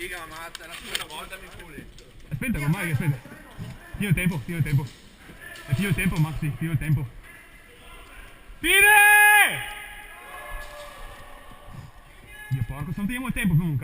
Figa, ma la seconda volta mi pure. Aspetta, ormai, aspetta. Tiro il tempo. Tiro il tempo, Maxi, tiro il tempo. Tire! Dio porco, non teniamo il tempo per un cazzo.